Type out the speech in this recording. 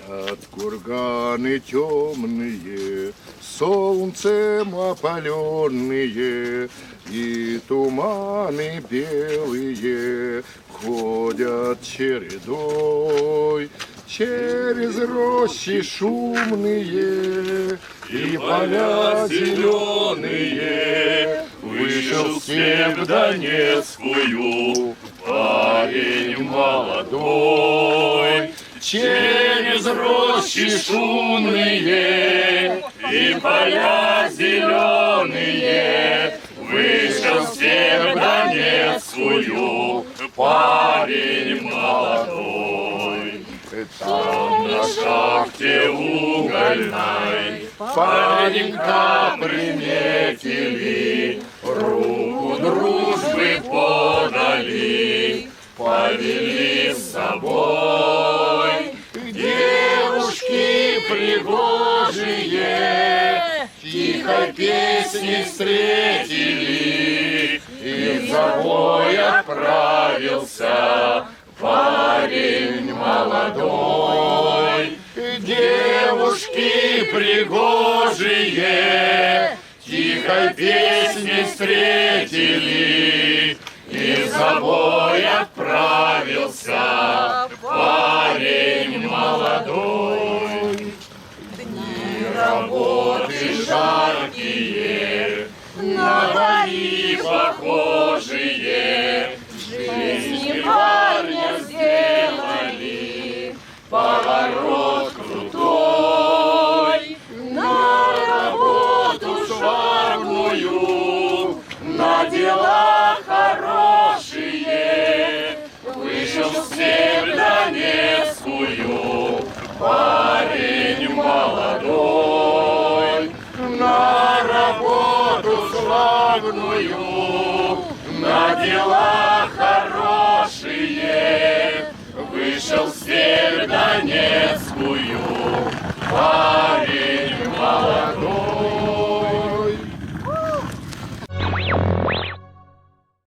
От курганы темные, солнцем опаленные, и туманы белые ходят чередой. Через рощи шумные и поля зеленые вышел в степь Донецкую парень молодой. Через рощи шумные и поля зеленые вышел в степь Донецкую парень молодой. Там на шахте угольной паренька приметили, руку дружбы подали, повели с собой. Девушки пригожие тихой песни встретили, и в забой отправился парень молодой. Девушки пригожие тихой песни встретили, и в забой отправился парень молодой. Дни работы жаркие, на бои похожие, жизни парня сделали поворот крутой. На работу шагую, на дела хорошие, вышел в степь Донецкую парень молодой. На работу славную, на дела хорошие, вышел в степь Донецкую